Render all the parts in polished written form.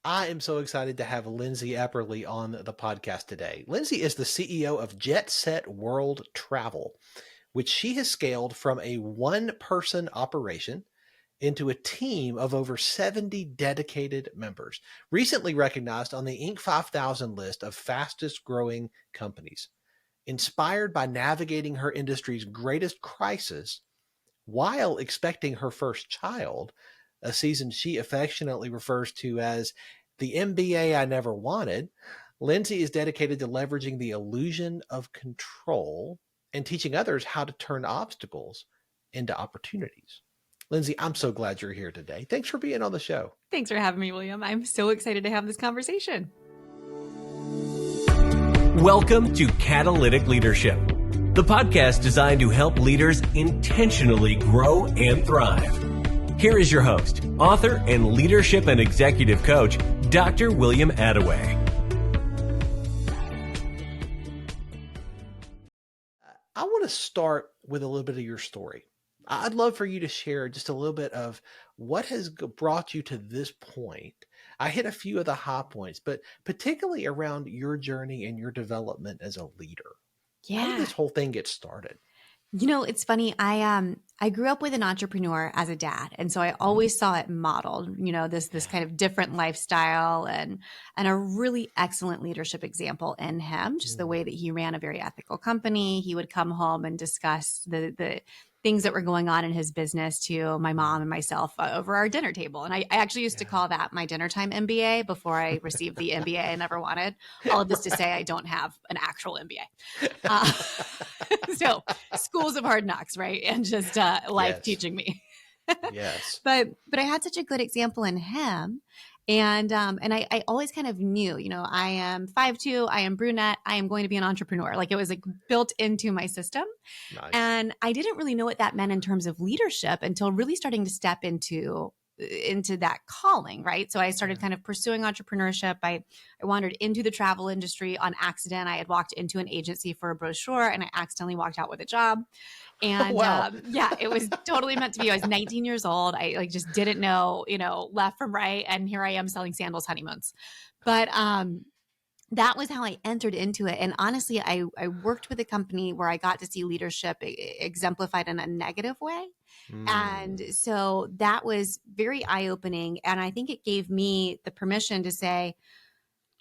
I am so excited to have Lindsey Epperly on the podcast today. Lindsey is the CEO of Jet Set World Travel, which she has scaled from a one-person operation into a team of over 70 dedicated members, recently recognized on the Inc. 5000 list of fastest growing companies. Inspired by navigating her industry's greatest crisis while expecting her first child, a season she affectionately refers to as the MBA I never wanted, Lindsey is dedicated to leveraging the illusion of control and teaching others how to turn obstacles into opportunities. Lindsey, I'm so glad you're here today. Thanks for being on the show. Thanks for having me, William. I'm so excited to have this conversation. Welcome to Catalytic Leadership, the podcast designed to help leaders intentionally grow and thrive. Here is your host, author, and leadership and executive coach, Dr. William Attaway. I want to start with a little bit of your story. I'd love for you to share just a little bit of what has brought you to this point. I hit a few of the high points, but particularly around your journey and your development as a leader. Yeah. How did this whole thing get started? You know, it's funny. I grew up with an entrepreneur as a dad, and so I always saw it modeled. You know, this kind of different lifestyle and a really excellent leadership example in him. Just the way that he ran a very ethical company. He would come home and discuss the things that were going on in his business to my mom and myself over our dinner table. And I actually used to call that my dinner time MBA before I received the MBA I never wanted. All of this to say I don't have an actual MBA. So schools of hard knocks, right? And just life teaching me. Yes. But I had such a good example in him. And I always kind of knew, you know, I am 5'2", I am brunette, I am going to be an entrepreneur. Like it was like built into my system. Nice. And I didn't really know what that meant in terms of leadership until really starting to step into that calling, right? So I started kind of pursuing entrepreneurship. I wandered into the travel industry on accident. I had walked into an agency for a brochure and I accidentally walked out with a job. And Wow. it was totally meant to be. I was 19 years old. I just didn't know, left from right. And here I am selling sandals honeymoons. But that was how I entered into it. And honestly, I worked with a company where I got to see leadership exemplified in a negative way. And so that was very eye-opening. And I think it gave me the permission to say,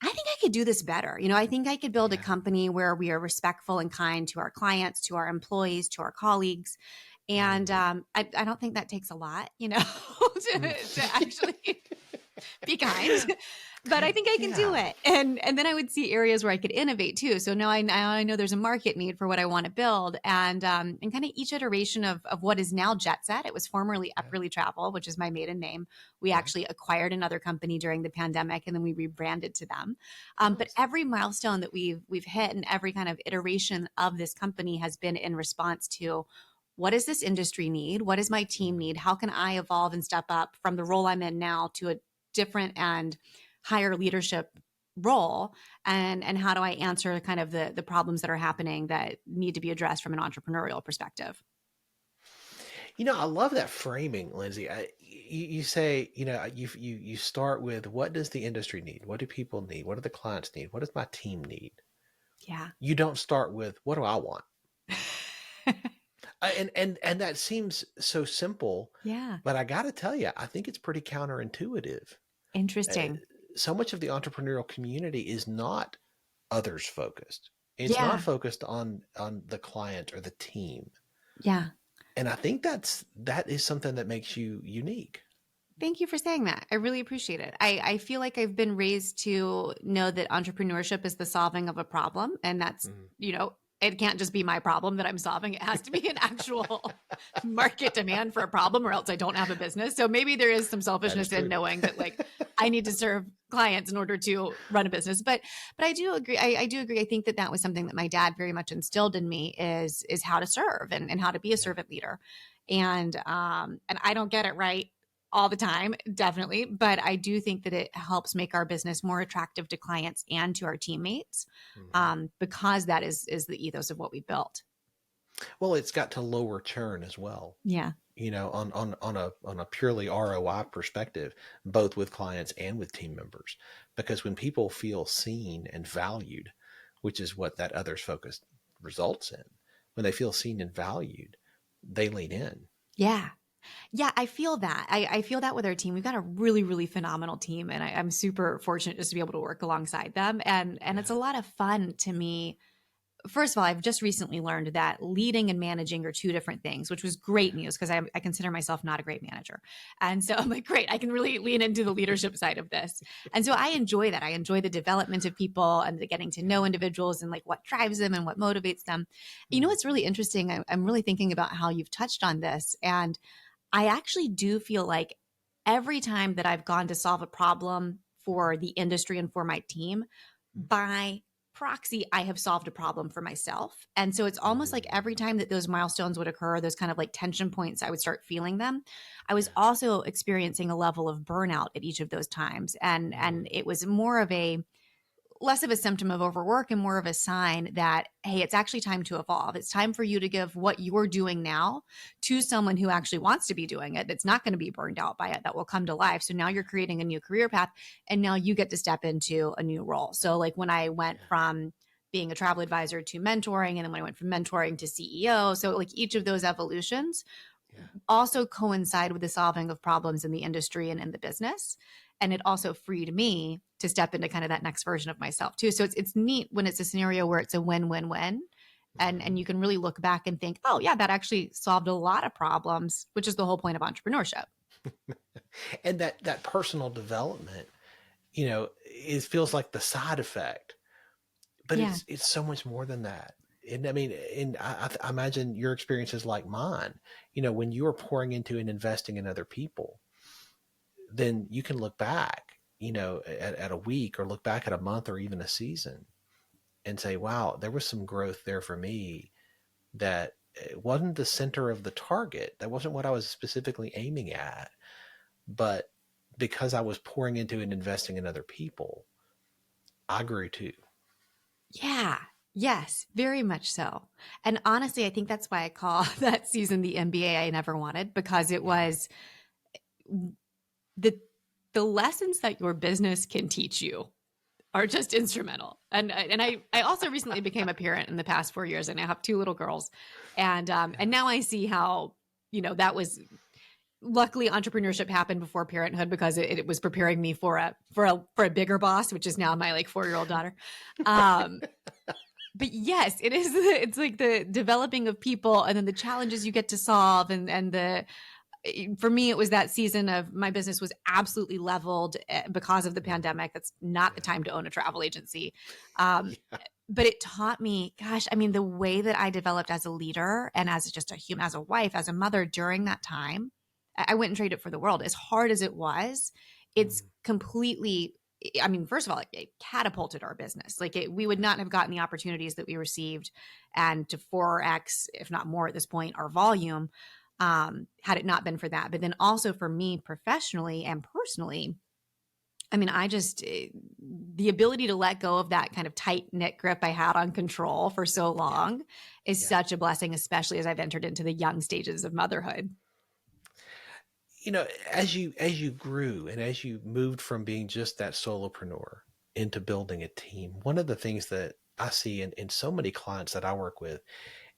I think I could do this better. You know, I think I could build a company where we are respectful and kind to our clients, to our employees, to our colleagues. And I don't think that takes a lot, to actually be kind. But I think I can do it. And then I would see areas where I could innovate too. So now I know there's a market need for what I want to build. And kind of each iteration of what is now Jet Set, it was formerly Epperly Travel, which is my maiden name. We actually acquired another company during the pandemic and then we rebranded to them. But every milestone that we've hit and every kind of iteration of this company has been in response to what does this industry need? What does my team need? How can I evolve and step up from the role I'm in now to a different and higher leadership role? And how do I answer kind of the problems that are happening that need to be addressed from an entrepreneurial perspective? You know, I love that framing, Lindsey. You say, you start with what does the industry need? What do people need? What do the clients need? What does my team need? Yeah. You don't start with what do I want? And that seems so simple. Yeah. But I got to tell you, I think it's pretty counterintuitive. Interesting. So much of the entrepreneurial community is not others focused. It's not focused on the client or the team. Yeah. And I think that is something that makes you unique. Thank you for saying that. I really appreciate it. I feel like I've been raised to know that entrepreneurship is the solving of a problem. And that's, it can't just be my problem that I'm solving. It has to be an actual market demand for a problem or else I don't have a business. So maybe there is some selfishness in knowing that like I need to serve clients in order to run a business. But I do agree. I do agree. I think that was something that my dad very much instilled in me is how to serve and how to be a servant leader. And I don't get it right all the time, definitely. But I do think that it helps make our business more attractive to clients and to our teammates because that is the ethos of what we built. Well, it's got to lower churn as well. Yeah. on a purely ROI perspective, both with clients and with team members. Because when people feel seen and valued, which is what that others focused results in, when they feel seen and valued, they lean in. Yeah. Yeah, I feel that. I feel that with our team. We've got a really, really phenomenal team, and I'm super fortunate just to be able to work alongside them. And it's a lot of fun to me. First of all, I've just recently learned that leading and managing are two different things, which was great news because I consider myself not a great manager. And so I'm like, great, I can really lean into the leadership side of this. And so I enjoy that. I enjoy the development of people and the getting to know individuals and like what drives them and what motivates them. You know, what's really interesting. I'm really thinking about how you've touched on this. And I actually do feel like every time that I've gone to solve a problem for the industry and for my team, by proxy, I have solved a problem for myself. And so it's almost like every time that those milestones would occur, those kind of like tension points, I would start feeling them. I was also experiencing a level of burnout at each of those times. And it was more of less of a symptom of overwork and more of a sign that, hey, it's actually time to evolve. It's time for you to give what you're doing now to someone who actually wants to be doing it, that's not going to be burned out by it, that will come to life. So now you're creating a new career path, and now you get to step into a new role. So like when I went from being a travel advisor to mentoring, and then when I went from mentoring to CEO, so like each of those evolutions also coincide with the solving of problems in the industry and in the business. And it also freed me to step into kind of that next version of myself too. So it's neat when it's a scenario where it's a win-win-win, and you can really look back and think, oh yeah, that actually solved a lot of problems, which is the whole point of entrepreneurship. And that personal development, it feels like the side effect, but it's so much more than that. And I mean, I imagine your experience is like mine. When you are pouring into and investing in other people, then you can look back, at a week, or look back at a month, or even a season, and say, wow, there was some growth there for me that it wasn't the center of the target. That wasn't what I was specifically aiming at. But because I was pouring into and investing in other people, I grew too. Yeah. Yes, very much so. And honestly, I think that's why I call that season the MBA I never wanted, because it was the lessons that your business can teach you are just instrumental. And I also recently became a parent in the past 4 years, and I have 2 little girls. And now I see how, that was, luckily entrepreneurship happened before parenthood, because it was preparing me for a bigger boss, which is now my like 4-year-old daughter. But yes, it's like the developing of people, and then the challenges you get to solve, and for me, it was that season of my business was absolutely leveled because of the pandemic. That's not the time to own a travel agency. But it taught me, gosh, I mean, the way that I developed as a leader and as just a human, as a wife, as a mother during that time, I wouldn't trade it for the world. As hard as it was, it's completely, I mean, first of all, it catapulted our business. Like we would not have gotten the opportunities that we received, and to 4x, if not more at this point, our volume, had it not been for that. But then also for me professionally and personally, I mean, the ability to let go of that kind of tight knit grip I had on control for so long is such a blessing, especially as I've entered into the young stages of motherhood. As you grew, and as you moved from being just that solopreneur into building a team, one of the things that I see in so many clients that I work with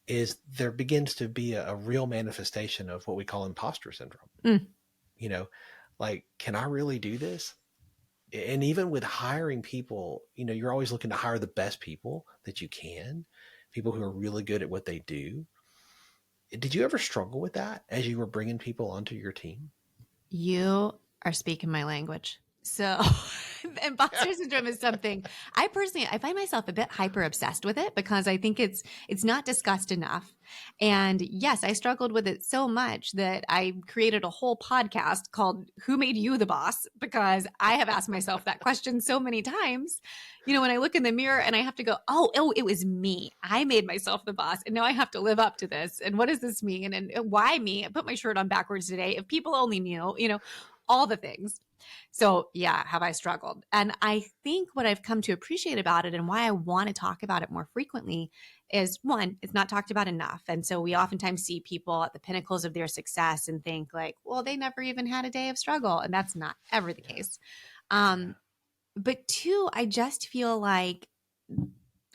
is there begins to be a real manifestation of what we call imposter syndrome. Like, can I really do this? And even with hiring people, you're always looking to hire the best people that you can, people who are really good at what they do. Did you ever struggle with that as you were bringing people onto your team? You are speaking my language. So imposter syndrome is something I find myself a bit hyper obsessed with it, because I think it's not discussed enough. And yes, I struggled with it so much that I created a whole podcast called Who Made You the Boss? Because I have asked myself that question so many times, when I look in the mirror and I have to go, oh, it was me. I made myself the boss, and now I have to live up to this. And what does this mean? And why me? I put my shirt on backwards today. If people only knew, all the things. So yeah, have I struggled? And I think what I've come to appreciate about it and why I want to talk about it more frequently is, one, it's not talked about enough. And so we oftentimes see people at the pinnacles of their success and think like, well, they never even had a day of struggle. And that's not ever the case. But two, I just feel like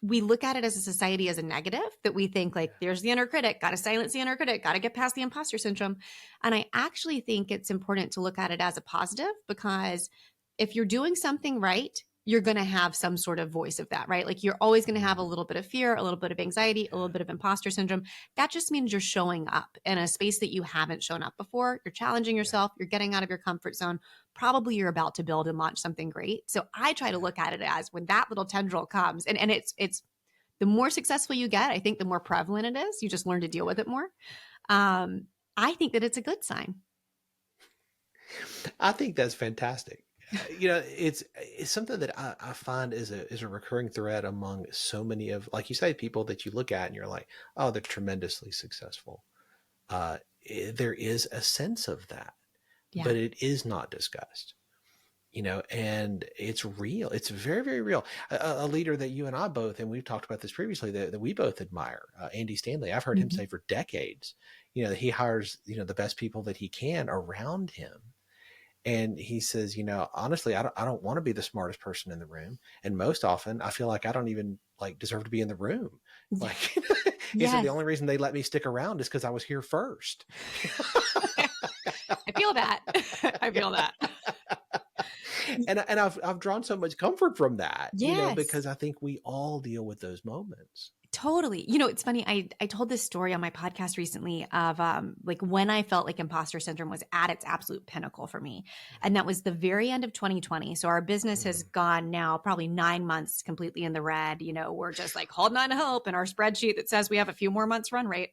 we look at it as a society as a negative, that we think like, there's the inner critic, got to silence the inner critic, got to get past the imposter syndrome. And I actually think it's important to look at it as a positive, because if you're doing something right, you're going to have some sort of voice of that, right? Like you're always going to have a little bit of fear, a little bit of anxiety, a little bit of imposter syndrome. That just means you're showing up in a space that you haven't shown up before. You're challenging yourself. You're getting out of your comfort zone. Probably you're about to build and launch something great. So I try to look at it as when that little tendril comes, and it's the more successful you get, I think the more prevalent it is. You just learn to deal with it more. I think that it's a good sign. I think that's fantastic. It's something that I find is a recurring thread among so many of, like you say, people that you look at and you're like, oh, they're tremendously successful. There is a sense of that, but it is not discussed, and it's real. It's very, very real. A leader that you and I both, and we've talked about this previously, that we both admire, Andy Stanley. I've heard him say for decades, that he hires, the best people that he can around him. And he says, honestly, I don't want to be the smartest person in the room. And most often I feel like I don't even deserve to be in the room. Like he said, the only reason they let me stick around is because I was here first. I feel that. I feel that. And I've drawn so much comfort from that, Yes. because I think we all deal with those moments. Totally. It's funny. I told this story on my podcast recently of like when I felt like imposter syndrome was at its absolute pinnacle for me. And that was the very end of 2020. So our business has gone now probably 9 months completely in the red. We're just like holding on to hope in our spreadsheet that says we have a few more months run rate.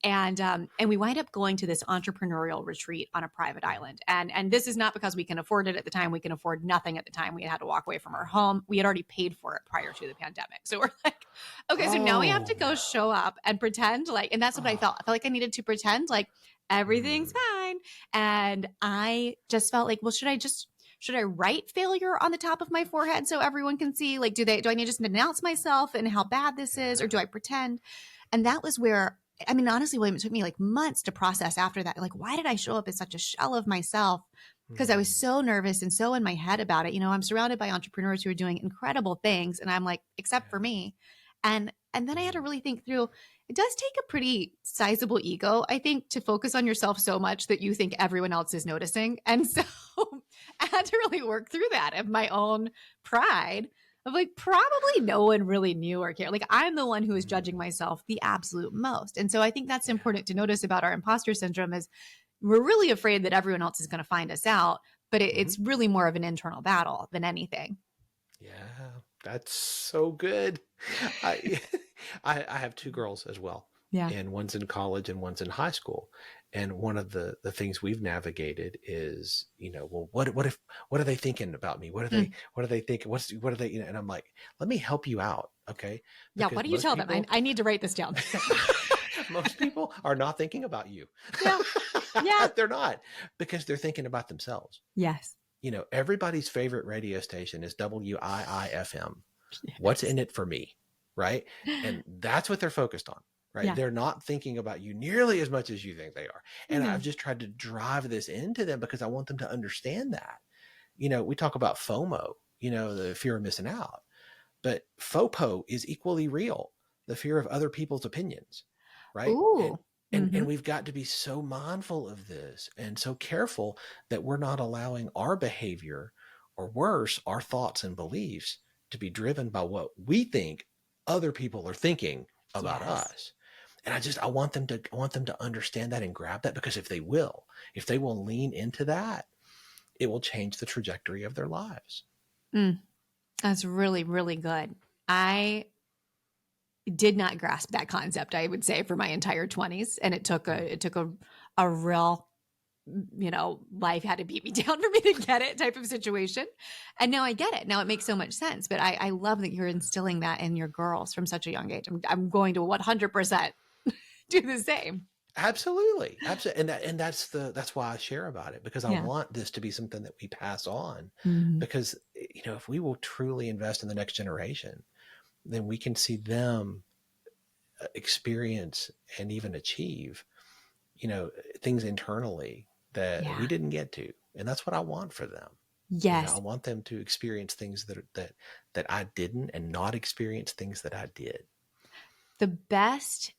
And we wind up going to this entrepreneurial retreat on a private island. And this is not because we can afford it at the time. We can afford nothing at the time. We had to walk away from our home. We had already paid for it prior to the pandemic. So we're like, okay, so now we have to go show up and pretend like, and that's what I felt. I felt like I needed to pretend like everything's fine. And I just felt like, well, should I write failure on the top of my forehead so everyone can see? Like, do I need to just announce myself and how bad this is, or do I pretend? And that was where, I mean, honestly, William, it took me like months to process after that. Like, why did I show up as such a shell of myself? Because I was so nervous and so in my head about it. I'm surrounded by entrepreneurs who are doing incredible things. And I'm like, except for me. And then I had to really think through, it does take a pretty sizable ego, I think, to focus on yourself so much that you think everyone else is noticing. And so I had to really work through that of my own pride of like, probably no one really knew or cared. Like I'm the one who is judging myself the absolute most. And so I think that's important to notice about our imposter syndrome is we're really afraid that everyone else is going to find us out, but it's really more of an internal battle than anything. Yeah, that's so good. I have two girls as well. Yeah. And one's in college and one's in high school. And one of the things we've navigated is, well, what are they thinking about me? What are they thinking? What are they, and I'm like, let me help you out. Okay. Yeah. What do you tell them? I need to write this down. Most people are not thinking about you. Yeah. Yeah. They're not, because they're thinking about themselves. Yes. Everybody's favorite radio station is WIIFM. Yes. What's in it for me? Right. And that's what they're focused on. Right. Yeah. They're not thinking about you nearly as much as you think they are. And I've just tried to drive this into them because I want them to understand that. We talk about FOMO, the fear of missing out, but FOPO is equally real. The fear of other people's opinions. Right. Ooh. And we've got to be so mindful of this and so careful that we're not allowing our behavior, or worse, our thoughts and beliefs, to be driven by what we think other people are thinking about us. And I want them to understand that and grab that, because if they will lean into that, it will change the trajectory of their lives. That's really, really good. I did not grasp that concept, I would say, for my entire 20s. And it took a real, life had to beat me down for me to get it type of situation. And now I get it. Now it makes so much sense. But I love that you're instilling that in your girls from such a young age. I'm going to 100% do the same. Absolutely. Absolutely. And that's why I share about it, because I Yeah. want this to be something that we pass on, Mhm. because, if we will truly invest in the next generation, then we can see them experience and even achieve, things internally that we Yeah. didn't get to. And that's what I want for them. I Yes. want them to experience things that I didn't, and not experience things that I did. The best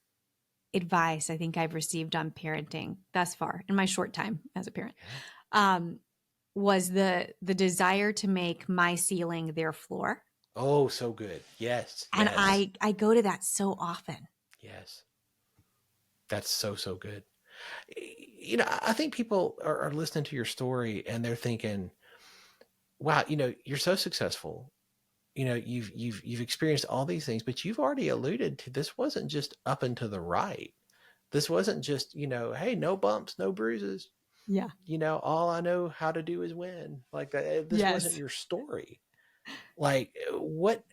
advice I think I've received on parenting thus far in my short time as a parent, Yeah. um, was the desire to make my ceiling their floor. Oh, so good. Yes. And Yes. I go to that so often. Yes. That's so, so good. I think people are listening to your story and they're thinking, wow, you're so successful. You've experienced all these things, but you've already alluded to, this wasn't just up and to the right. This wasn't just, hey, no bumps, no bruises. Yeah. All I know how to do is win. Like that. This wasn't Yes. your story. Like, what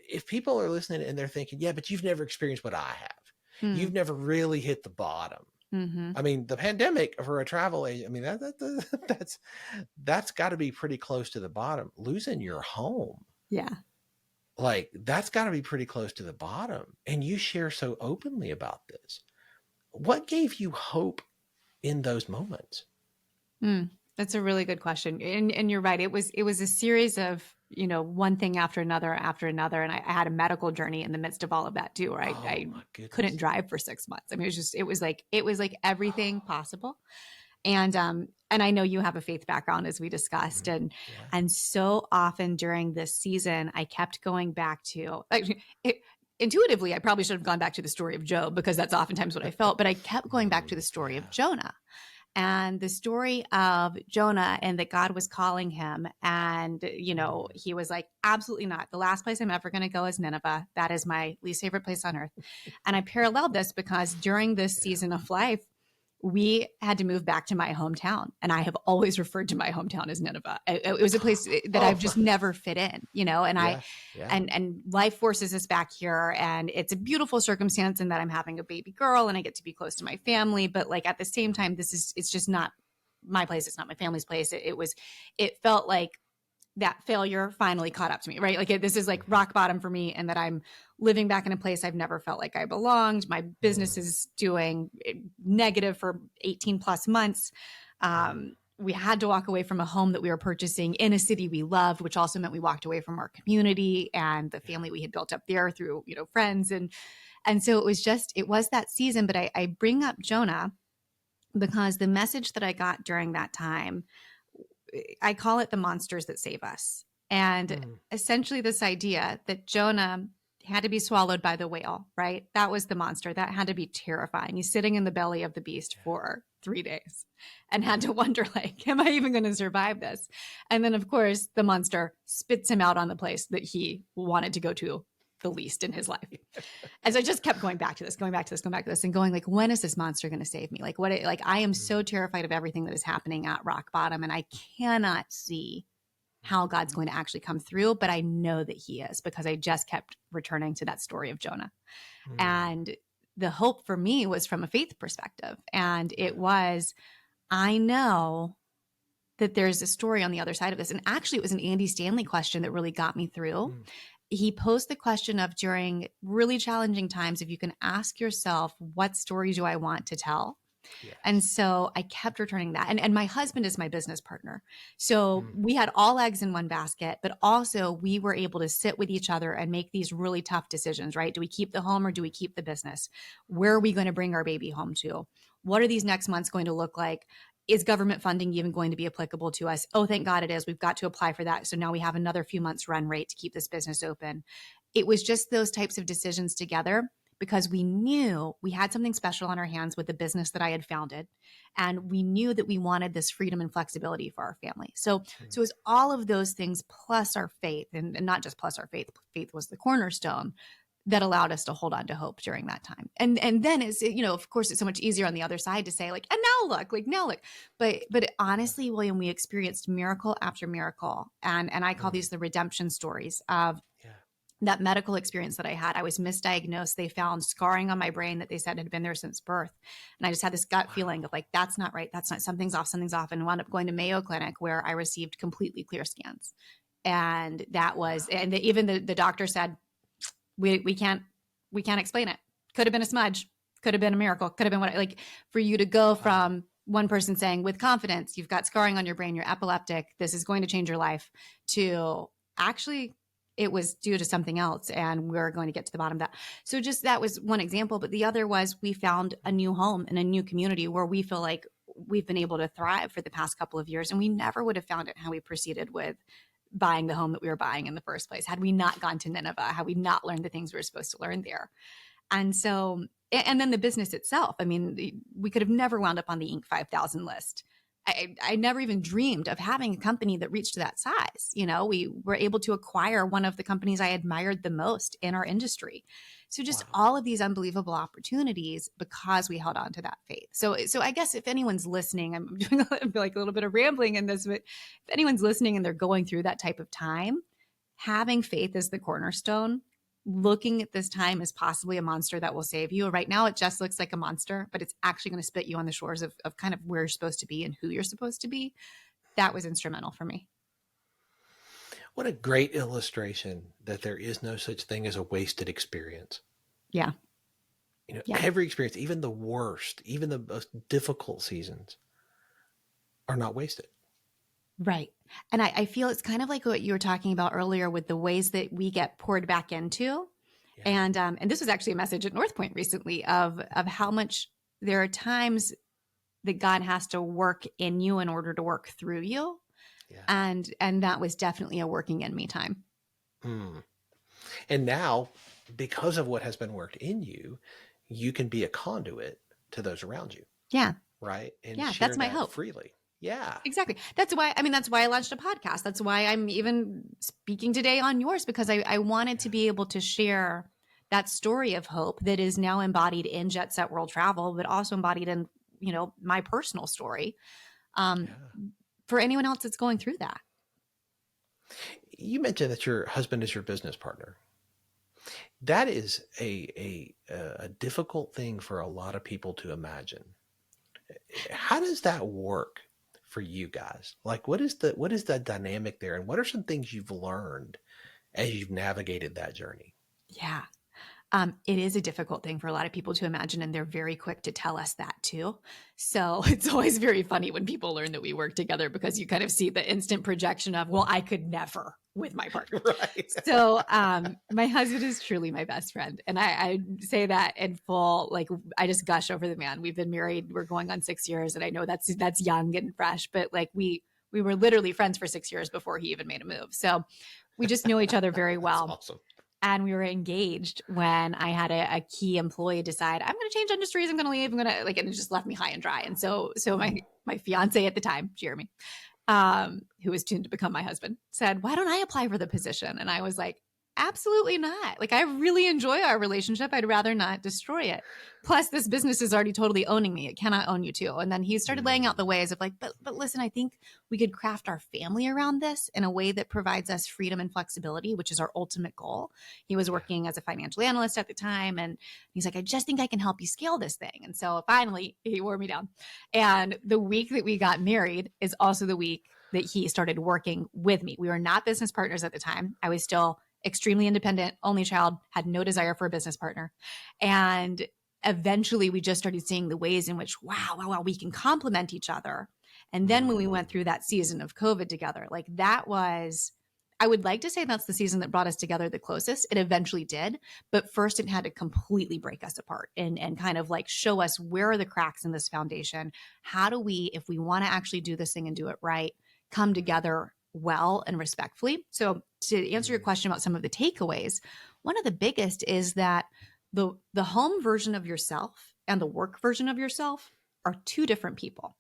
if people are listening and they're thinking, yeah, but you've never experienced what I have. Hmm. You've never really hit the bottom. Mm-hmm. I mean, the pandemic for a travel agent, I mean, that's got to be pretty close to the bottom. Losing your home, Yeah. like, that's got to be pretty close to the bottom. And you share so openly about this. What gave you hope in those moments? That's a really good question. And you're right. It was a series of, one thing after another, And I had a medical journey in the midst of all of that too, right? Oh I my couldn't goodness. drive for 6 months. I mean, it was like everything possible. And I know you have a faith background, as we discussed. Mhm. Yeah. And so often during this season, I kept going back to, intuitively, I probably should have gone back to the story of Job, because that's oftentimes what I felt, but I kept going back to the story of Jonah. And the story of Jonah, and that God was calling him. And, he was like, absolutely not. The last place I'm ever going to go is Nineveh. That is my least favorite place on earth. And I paralleled this because during this season of life, we had to move back to my hometown. And I have always referred to my hometown as Nineveh. It was a place that I've just never fit in, and Yeah. and life forces us back here. And it's a beautiful circumstance in that I'm having a baby girl and I get to be close to my family. But like at the same time, it's just not my place. It's not my family's place. It felt like that failure finally caught up to me, right? Like this is like rock bottom for me, and that I'm living back in a place I've never felt like I belonged. My business is doing negative for 18 plus months. We had to walk away from a home that we were purchasing in a city we loved, which also meant we walked away from our community and the family we had built up there through, friends. And so it was that season. But I bring up Jonah because the message that I got during that time, I call it the monsters that save us. And essentially this idea that Jonah had to be swallowed by the whale, right? That was the monster. That had to be terrifying. He's sitting in the belly of the beast for 3 days and had to wonder, like, am I even going to survive this? And then, of course, the monster spits him out on the place that he wanted to go to the least in his life. And so I just kept going back to this, and going like, when is this monster going to save me? Like I am so terrified of everything that is happening at rock bottom, and I cannot see how God's going to actually come through, but I know that he is, because I just kept returning to that story of Jonah. And the hope for me was from a faith perspective. And it was, I know that there's a story on the other side of this. And actually it was an Andy Stanley question that really got me through. He posed the question of, during really challenging times, if you can ask yourself, what story do I want to tell? Yes. And so I kept returning that. And my husband is my business partner. So we had all eggs in one basket, but also we were able to sit with each other and make these really tough decisions, right? Do we keep the home or do we keep the business? Where are we going to bring our baby home to? What are these next months going to look like? Is government funding even going to be applicable to us? Oh, thank God it is. We've got to apply for that. So now we have another few months run rate to keep this business open. It was just those types of decisions together, because we knew we had something special on our hands with the business that I had founded. And we knew that we wanted this freedom and flexibility for our family. So it was all of those things plus our faith, and not just plus our faith. Faith was the cornerstone that allowed us to hold on to hope during that time. And then it's, of course, it's so much easier on the other side to say, like, and now look. But honestly, William, we experienced miracle after miracle. And I call these the redemption stories of that medical experience that I had, I was misdiagnosed. They found scarring on my brain that they said had been there since birth. And I just had this gut feeling of like, that's not right. That's not, something's off, and wound up going to Mayo Clinic where I received completely clear scans. And that was, and even the doctor said, we can't explain it. Could have been a smudge, could have been a miracle, could have been what, like for you to go from one person saying with confidence, you've got scarring on your brain, you're epileptic, this is going to change your life, to actually it was due to something else, and we're going to get to the bottom of that. So just that was one example. But the other was we found a new home in a new community where we feel like we've been able to thrive for the past couple of years. And we never would have found it how we proceeded with buying the home that we were buying in the first place, had we not gone to Nineveh, had we not learned the things we were supposed to learn there. And so, and then the business itself, I mean, we could have never wound up on the Inc. 5000 list. I never even dreamed of having a company that reached that size. You know, we were able to acquire one of the companies I admired the most in our industry. So just all of these unbelievable opportunities because we held on to that faith. So I guess if anyone's listening, I'm doing like a little bit of rambling in this, but if anyone's listening and they're going through that type of time, having faith is the cornerstone. Looking at this time as possibly a monster that will save you. Right now, it just looks like a monster, but it's actually going to spit you on the shores of kind of where you're supposed to be and who you're supposed to be. That was instrumental for me. What a great illustration that there is no such thing as a wasted experience. Yeah. You know, every experience, even the worst, even the most difficult seasons are not wasted. Right. And I feel it's kind of like what you were talking about earlier with the ways that we get poured back into. Yeah. And this was actually a message at North Point recently of how much there are times that God has to work in you in order to work through you. Yeah. And that was definitely a working in me time. And now, because of what has been worked in you, you can be a conduit to those around you. Yeah. Right. And yeah, share that's my that hope. freely. Yeah, exactly. That's why I launched a podcast. That's why I'm even speaking today on yours, because I wanted to be able to share that story of hope that is now embodied in Jet Set World Travel, but also embodied in, you know, my personal story for anyone else that's going through that. You mentioned that your husband is your business partner. That is a difficult thing for a lot of people to imagine. How does that work for you guys? Like, what is the dynamic there? And what are some things you've learned as you've navigated that journey? Yeah. It is a difficult thing for a lot of people to imagine, and they're very quick to tell us that too. So it's always very funny when people learn that we work together, because you kind of see the instant projection of, well, I could never with my partner. Right. So my husband is truly my best friend. And I say that in full, like, I just gush over the man. We've been married, we're going on 6 years. And I know that's young and fresh, but like we were literally friends for 6 years before he even made a move. So we just know each other very well. That's awesome. And we were engaged when I had a key employee decide, I'm going to change industries, I'm going to leave, I'm going to and it just left me high and dry. And so my fiance at the time, Jeremy, who was soon to become my husband, said, why don't I apply for the position? And I was like, absolutely not. Like, I really enjoy our relationship. I'd rather not destroy it. Plus, this business is already totally owning me. It cannot own you too. And then he started laying out the ways of like, but listen, I think we could craft our family around this in a way that provides us freedom and flexibility, which is our ultimate goal. He was working as a financial analyst at the time. And he's like, I just think I can help you scale this thing. And so finally he wore me down. And the week that we got married is also the week that he started working with me. We were not business partners at the time. I was still extremely independent, only child, had no desire for a business partner. And eventually we just started seeing the ways in which, wow, we can complement each other. And then when we went through that season of COVID together, like that was, I would like to say that's the season that brought us together the closest. It eventually did. But first it had to completely break us apart and kind of like show us where are the cracks in this foundation? How do we, if we want to actually do this thing and do it right, come together well and respectfully? So to answer your question about some of the takeaways, one of the biggest is that the home version of yourself and the work version of yourself are two different people.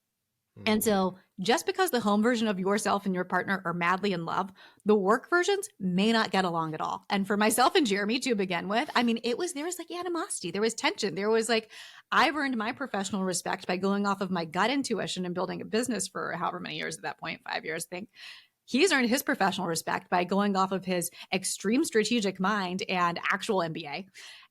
And so just because the home version of yourself and your partner are madly in love, the work versions may not get along at all. And for myself and Jeremy to begin with, I mean, there was like animosity, there was tension. There was like, I've earned my professional respect by going off of my gut intuition and building a business for however many years at that point, 5 years, I think. He's earned his professional respect by going off of his extreme strategic mind and actual MBA.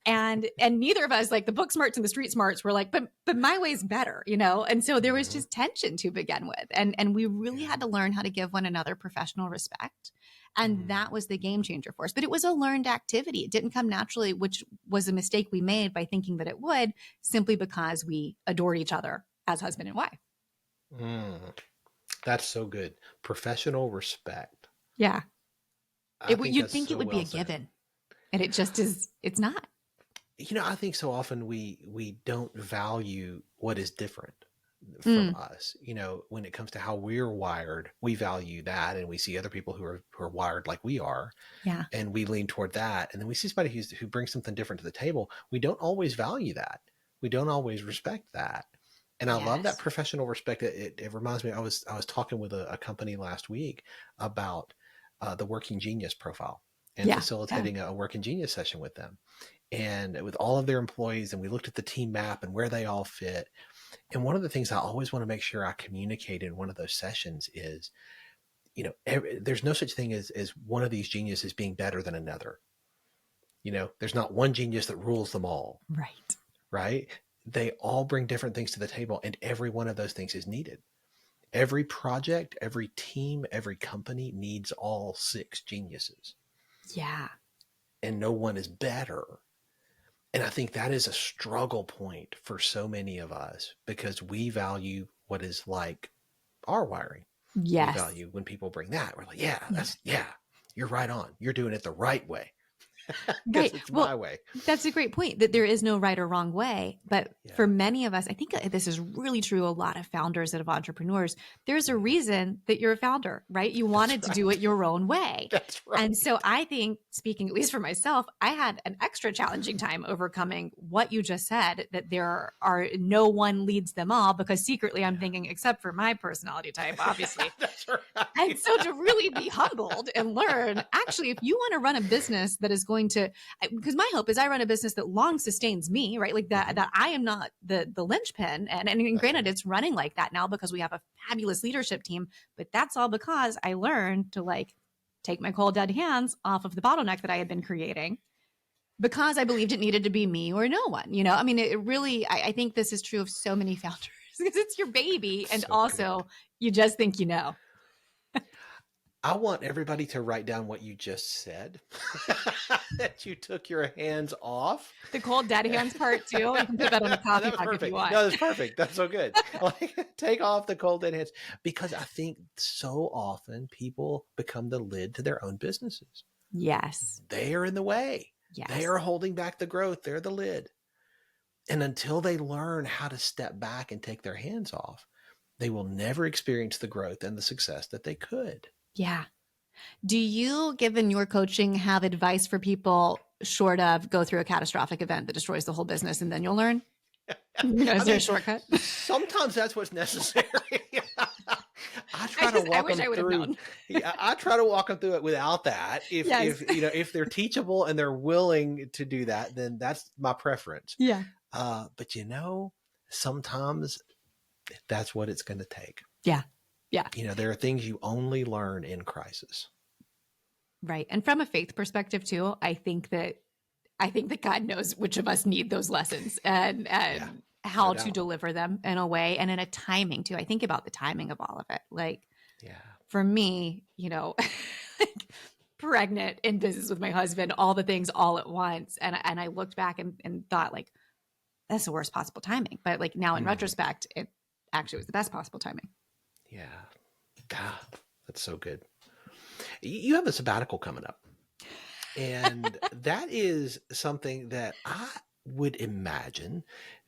And neither of us, like the book smarts and the street smarts, were like, but my way's better, you know? And so there was just tension to begin with. And we really had to learn how to give one another professional respect. And that was the game changer for us. But it was a learned activity. It didn't come naturally, which was a mistake we made by thinking that it would, simply because we adored each other as husband and wife. That's so good. Professional respect. Yeah. You'd think so it would be a given. And it just is, it's not. You know, I think so often we don't value what is different from us. You know, when it comes to how we're wired, we value that, and we see other people who are wired like we are. Yeah. And we lean toward that. And then we see somebody who brings something different to the table. We don't always value that. We don't always respect that. And I love that professional respect. It reminds me, I was talking with a company last week about the working genius profile and facilitating a working genius session with them. And with all of their employees, and we looked at the team map and where they all fit. And one of the things I always want to make sure I communicate in one of those sessions is, you know, there's no such thing as one of these geniuses being better than another. You know, there's not one genius that rules them all. Right. Right. They all bring different things to the table, and every one of those things is needed. Every project, every team, every company needs all 6 geniuses. Yeah. And no one is better. And I think that is a struggle point for so many of us, because we value what is like our wiring. Yes. We value when people bring that. We're like, you're right on. You're doing it the right way. Right. It's my way. That's a great point, that there is no right or wrong way. But for many of us, I think this is really true. A lot of founders and of entrepreneurs, there's a reason that you're a founder, right? You wanted to do it your own way. That's right. And so I think, speaking at least for myself, I had an extra challenging time overcoming what you just said, that there are no one leads them all, because secretly I'm thinking, except for my personality type, obviously. That's right. And so to really be humbled and learn, actually, if you want to run a business that is going to, because my hope is I run a business that long sustains me, right? Like that I am not the linchpin. And granted, it's running like that now because we have a fabulous leadership team, but that's all because I learned to like take my cold dead hands off of the bottleneck that I had been creating, because I believed it needed to be me or no one, you know? I mean, it really, I think this is true of so many founders, because it's your baby. And also you just think, you know. I want everybody to write down what you just said, that you took your hands off. The cold dead hands part too. You can put that on the coffee mug if you want. No, that's perfect. That's so good. Like, take off the cold dead hands, because I think so often people become the lid to their own businesses. Yes. They are in the way. Yes. They are holding back the growth. They're the lid. And until they learn how to step back and take their hands off, they will never experience the growth and the success that they could. Yeah. Do you, given your coaching, have advice for people short of go through a catastrophic event that destroys the whole business and then you'll learn? Is there a shortcut? Sometimes that's what's necessary. I try to walk them through. I try to walk them through it without that. If they're teachable and they're willing to do that, then that's my preference. Yeah. But sometimes that's what it's going to take. Yeah. Yeah. There are things you only learn in crisis. Right. And from a faith perspective too, I think that God knows which of us need those lessons and how to deliver them in a way, and in a timing too. I think about the timing of all of it. Like, for me, like pregnant, in business with my husband, all the things all at once. And I looked back and thought, like, that's the worst possible timing. But like now in retrospect, it actually was the best possible timing. Yeah. God, that's so good. You have a sabbatical coming up. And that is something that I would imagine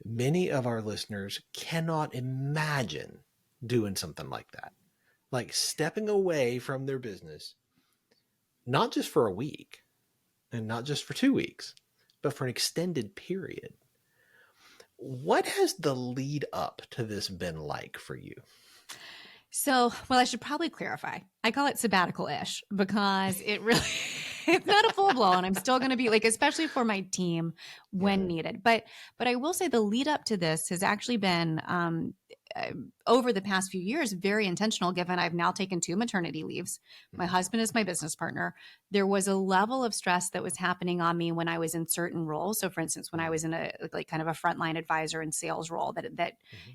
many of our listeners cannot imagine doing something like that. Like stepping away from their business, not just for a week and not just for 2 weeks, but for an extended period. What has the lead up to this been like for you? So, well, I should probably clarify. I call it sabbatical-ish because it really, it's not a full blown. I'm still going to be like, especially for my team when needed. But I will say the lead up to this has actually been over the past few years, very intentional, given I've now taken 2 maternity leaves. My husband is my business partner. There was a level of stress that was happening on me when I was in certain roles. So for instance, when I was in a like kind of a frontline advisor and sales role that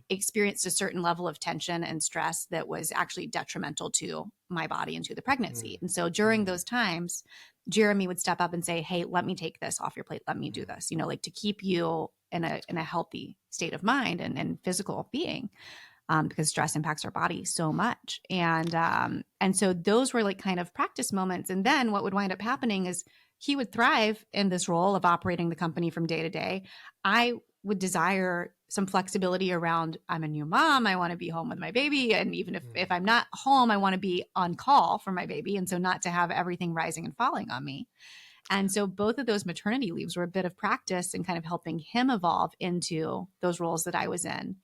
experienced a certain level of tension and stress that was actually detrimental to my body and to the pregnancy. And so during those times, Jeremy would step up and say, hey, let me take this off your plate. Let me do this, like to keep you in a healthy state of mind and physical being, because stress impacts our body so much. And so those were like kind of practice moments. And then what would wind up happening is he would thrive in this role of operating the company from day to day. I would desire some flexibility around, I'm a new mom. I want to be home with my baby. And even if I'm not home, I want to be on call for my baby. And so not to have everything rising and falling on me. And so both of those maternity leaves were a bit of practice and kind of helping him evolve into those roles that I was in.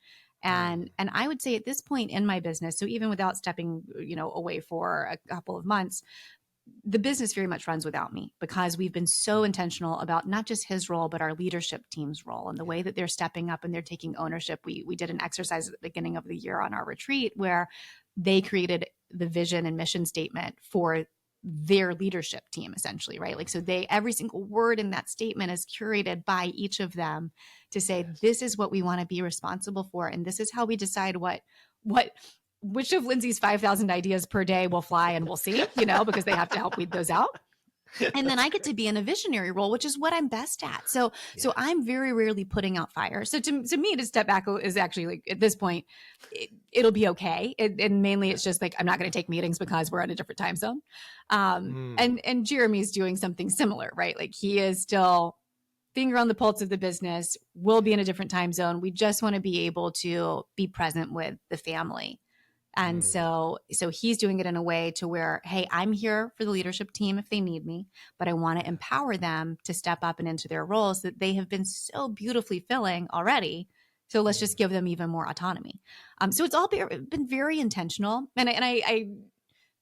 And I would say at this point in my business, so even without stepping, away for a couple of months, the business very much runs without me, because we've been so intentional about not just his role, but our leadership team's role and the way that they're stepping up and they're taking ownership. We did an exercise at the beginning of the year on our retreat where they created the vision and mission statement for their leadership team, essentially, right? Like, so every single word in that statement is curated by each of them to say, this is what we want to be responsible for. And this is how we decide which of Lindsey's 5,000 ideas per day will fly and we'll see, because they have to help weed those out. And then I get to be in a visionary role, which is what I'm best at. So I'm very rarely putting out fires. So to me, to step back is actually like, at this point, it'll be okay. And mainly it's just like, I'm not going to take meetings because we're on a different time zone. And Jeremy's doing something similar, right? Like he is still finger on the pulse of the business. We'll be in a different time zone. We just want to be able to be present with the family. And so he's doing it in a way to where, hey, I'm here for the leadership team if they need me, but I want to empower them to step up and into their roles that they have been so beautifully filling already. So let's just give them even more autonomy. So it's all been very intentional. And I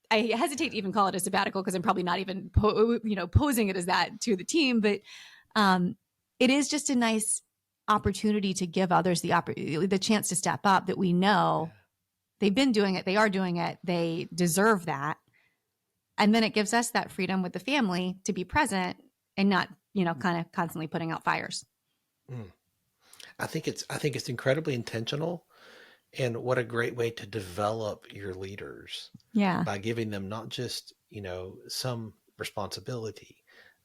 hesitate to even call it a sabbatical because I'm probably not even posing it as that to the team, but it is just a nice opportunity to give others the chance to step up that we know they've been doing it. They are doing it. They deserve that. And then it gives us that freedom with the family to be present and not, kind of constantly putting out fires. I think it's incredibly intentional, and what a great way to develop your leaders. Yeah. By giving them not just, some responsibility,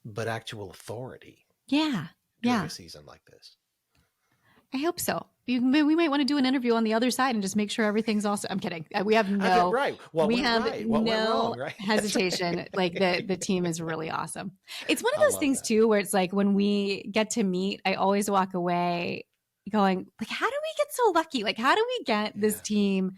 but actual authority. Yeah. During a season like this. I hope so. We might want to do an interview on the other side and just make sure everything's also. I'm kidding. We have no hesitation. Like the team is really awesome. It's one of those things too, where it's like when we get to meet, I always walk away going like, how do we get so lucky? Like, how do we get this team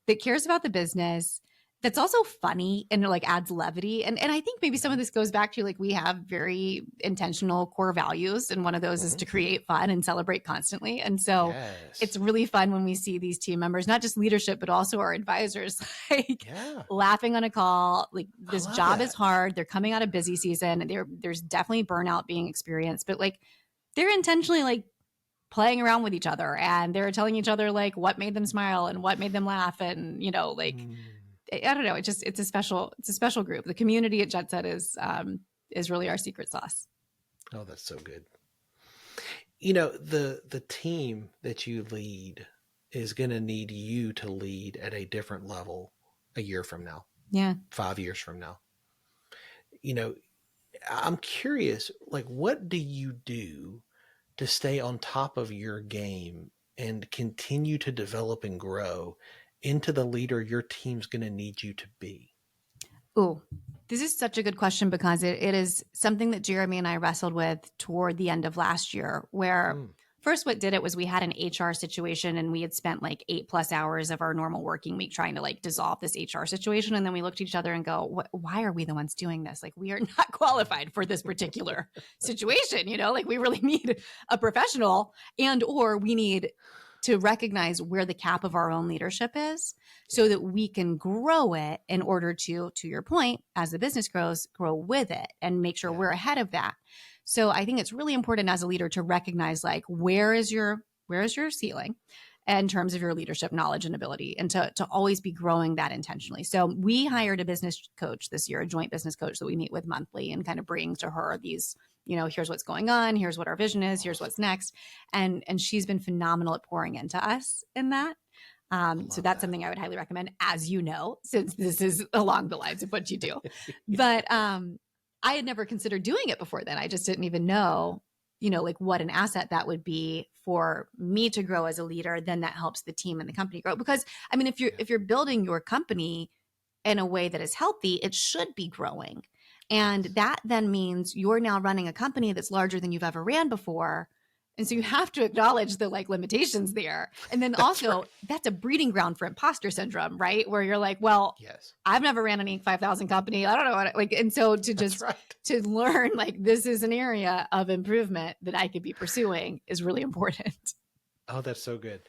that cares about the business, that's also funny and like adds levity. And I think maybe some of this goes back to like, we have very intentional core values. And one of those is to create fun and celebrate constantly. And so it's really fun when we see these team members, not just leadership, but also our advisors, like laughing on a call, like this job is hard. They're coming out of busy season. There's definitely burnout being experienced, but like they're intentionally like playing around with each other and they're telling each other like what made them smile and what made them laugh. And, I don't know. It's a special group. The community at Jet Set is really our secret sauce. Oh, that's so good. The team that you lead is going to need you to lead at a different level a year from now. Yeah. 5 years from now. I'm curious, like, what do you do to stay on top of your game and continue to develop and grow into the leader your team's going to need you to be? Oh, this is such a good question because it is something that Jeremy and I wrestled with toward the end of last year, where first what did it was we had an HR situation and we had spent like 8+ hours of our normal working week trying to like dissolve this HR situation. And then we looked at each other and go, why are we the ones doing this? Like, we are not qualified for this particular situation, like we really need a professional or we need to recognize where the cap of our own leadership is so that we can grow it in order to your point, as the business grows, grow with it and make sure we're ahead of that. So I think it's really important as a leader to recognize like, where is your ceiling? in terms of your leadership knowledge and ability, and to always be growing that intentionally. So we hired a business coach this year, a joint business coach that we meet with monthly, and kind of bring to her these, here's what's going on, here's what our vision is, here's what's next. And she's been phenomenal at pouring into us in that. So that's something I would highly recommend, as you know, since this is along the lines of what you do. But I had never considered doing it before then. I just didn't even know, like what an asset that would be for me to grow as a leader. Then that helps the team and the company grow. Because I mean, if you're building your company in a way that is healthy, it should be growing. And that then means you're now running a company that's larger than you've ever ran before. And so you have to acknowledge the limitations there. And then also that's a breeding ground for imposter syndrome, right? Where you're like, well, yes, I've never ran an Inc. 5000 company. I don't know what and so to just to learn this is an area of improvement that I could be pursuing is really important. Oh, that's so good.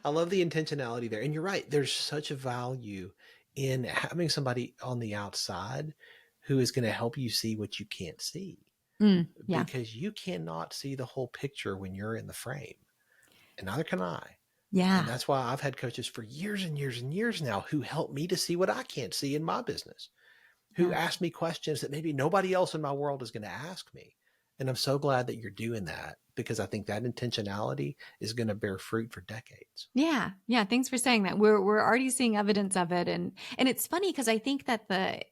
I love the intentionality there. And you're right. There's such a value in having somebody on the outside who is going to help you see what you can't see. Yeah. Because you cannot see the whole picture when you're in the frame, and neither can I. Yeah. And that's why I've had coaches for years and years and years now who help me to see what I can't see in my business, who ask me questions that maybe nobody else in my world is going to ask me. And I'm so glad that you're doing that, because I think that intentionality is going to bear fruit for decades. Yeah. Yeah. Thanks for saying that. We're already seeing evidence of it. And it's funny because I think that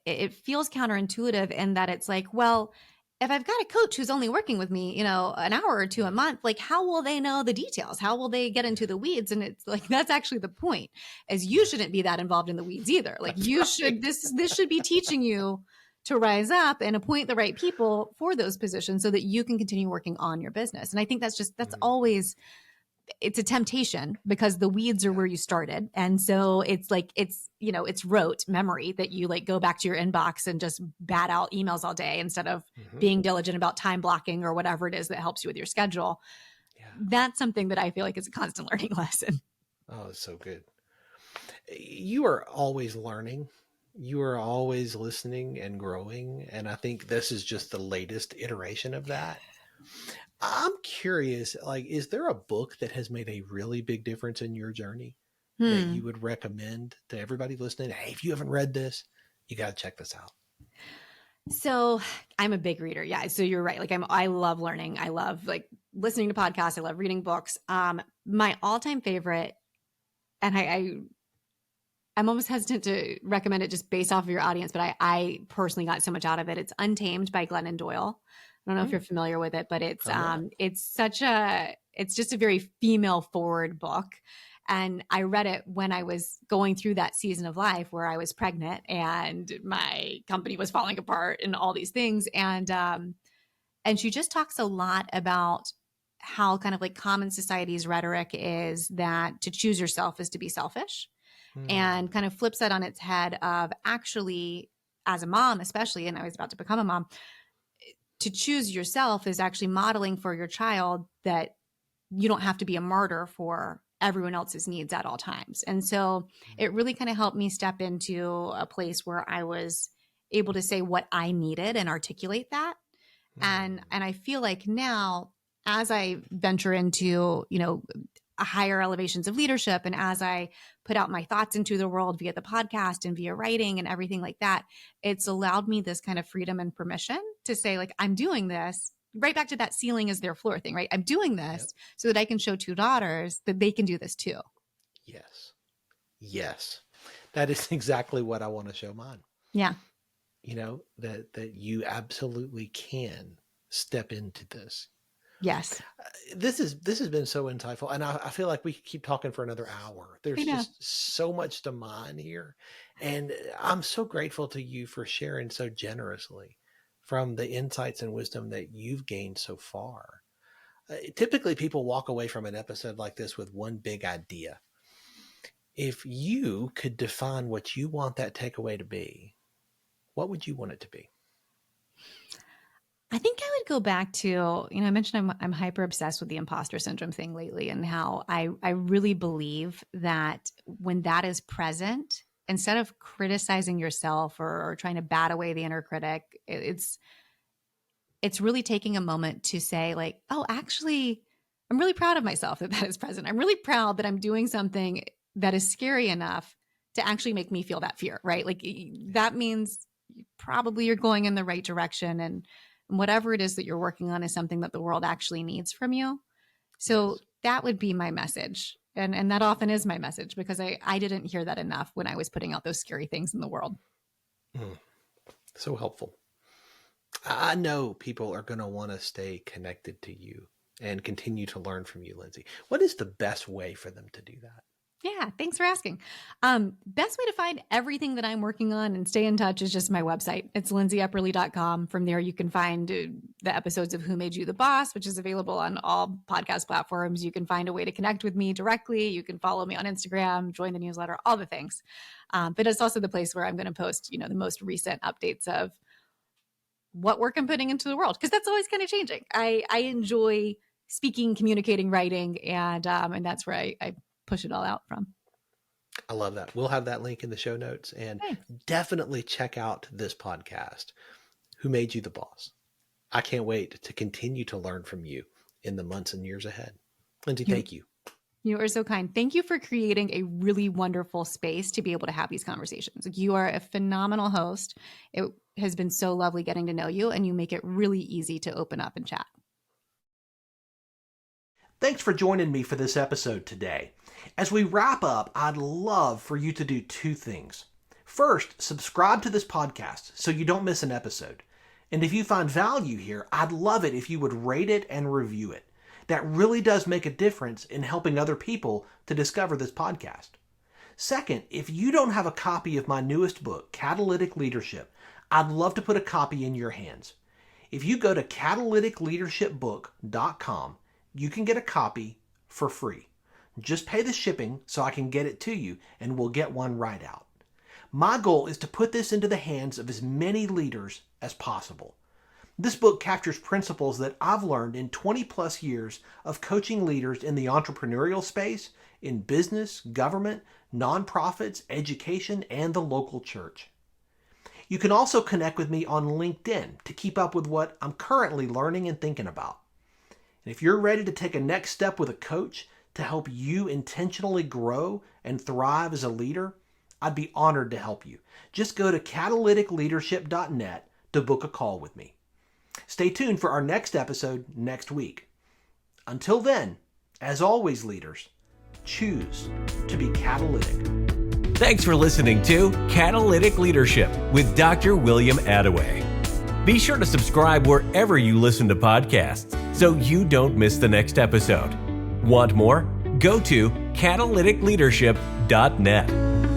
it feels counterintuitive in that it's like, well, if I've got a coach who's only working with me, an hour or two a month, how will they know the details? How will they get into the weeds? And it's that's actually the point, is you shouldn't be that involved in the weeds either. Should, this should be teaching you to rise up and appoint the right people for those positions so that you can continue working on your business. And I think that's always, it's a temptation, because the weeds are where you started. And so it's it's rote memory that you go back to your inbox and just bat out emails all day instead of being diligent about time blocking or whatever it is that helps you with your schedule. Yeah. That's something that I feel like is a constant learning lesson. Oh, it's so good. You are always learning. You are always listening and growing. And I think this is just the latest iteration of that. I'm curious, is there a book that has made a really big difference in your journey that you would recommend to everybody listening? Hey, if you haven't read this, you got to check this out. So I'm a big reader. Yeah. So you're right. I love learning. I love listening to podcasts. I love reading books. My all-time favorite, and I'm almost hesitant to recommend it just based off of your audience, but I personally got so much out of it. It's Untamed by Glennon Doyle. I don't know if you're familiar with it, but it's just a very female forward book. And I read it when I was going through that season of life where I was pregnant and my company was falling apart and all these things. And she just talks a lot about how kind of common society's rhetoric is that to choose yourself is to be selfish, and kind of flips that on its head of actually, as a mom, especially, and I was about to become a mom, to choose yourself is actually modeling for your child that you don't have to be a martyr for everyone else's needs at all times. And so it really kind of helped me step into a place where I was able to say what I needed and articulate that. And I feel like now, as I venture into, higher elevations of leadership, and as I put out my thoughts into the world via the podcast and via writing and everything like that, it's allowed me this kind of freedom and permission to say, I'm doing this, right back to that ceiling is their floor thing, right? I'm doing this so that I can show two daughters that they can do this too. Yes. Yes. That is exactly what I want to show mine. Yeah. That you absolutely can step into this. Yes. This has been so insightful. And I feel like we could keep talking for another hour. There's just so much to mine here. And I'm so grateful to you for sharing so generously from the insights and wisdom that you've gained so far. Typically, people walk away from an episode like this with one big idea. If you could define what you want that takeaway to be, what would you want it to be? I think I would go back to, I mentioned I'm hyper obsessed with the imposter syndrome thing lately, and how I really believe that when that is present, instead of criticizing yourself or trying to bat away the inner critic, it's really taking a moment to say oh, actually, I'm really proud of myself that is present. I'm really proud that I'm doing something that is scary enough to actually make me feel that fear, right? Like that means probably you're going in the right direction, and whatever it is that you're working on is something that the world actually needs from you. So Yes. that would be my message. And that often is my message, because I didn't hear that enough when I was putting out those scary things in the world. So helpful. I know people are going to want to stay connected to you and continue to learn from you, Lindsey. What is the best way for them to do that? Yeah, thanks for asking. Best way to find everything that I'm working on and stay in touch is just my website. It's lindseyepperly.com. From there, you can find the episodes of Who Made You the Boss, which is available on all podcast platforms. You can find a way to connect with me directly. You can follow me on Instagram, join the newsletter, all the things. But it's also the place where I'm going to post, the most recent updates of what work I'm putting into the world, because that's always kind of changing. I enjoy speaking, communicating, writing, and that's where I push it all out from. I love that. We'll have that link in the show notes, and definitely check out this podcast, Who Made You the Boss. I can't wait to continue to learn from you in the months and years ahead. Lindsey, thank you. You are so kind. Thank you for creating a really wonderful space to be able to have these conversations. You are a phenomenal host. It has been so lovely getting to know you, and you make it really easy to open up and chat. Thanks for joining me for this episode today. As we wrap up, I'd love for you to do two things. First, subscribe to this podcast so you don't miss an episode. And if you find value here, I'd love it if you would rate it and review it. That really does make a difference in helping other people to discover this podcast. Second, if you don't have a copy of my newest book, Catalytic Leadership, I'd love to put a copy in your hands. If you go to catalyticleadershipbook.com, you can get a copy for free. Just pay the shipping so I can get it to you, and we'll get one right out. My goal is to put this into the hands of as many leaders as possible. This book captures principles that I've learned in 20 plus years of coaching leaders in the entrepreneurial space, in business, government, nonprofits, education, and the local church. You can also connect with me on LinkedIn to keep up with what I'm currently learning and thinking about. And if you're ready to take a next step with a coach to help you intentionally grow and thrive as a leader, I'd be honored to help you. Just go to catalyticleadership.net to book a call with me. Stay tuned for our next episode next week. Until then, as always, leaders, choose to be catalytic. Thanks for listening to Catalytic Leadership with Dr. William Attaway. Be sure to subscribe wherever you listen to podcasts so you don't miss the next episode. Want more? Go to catalyticleadership.net.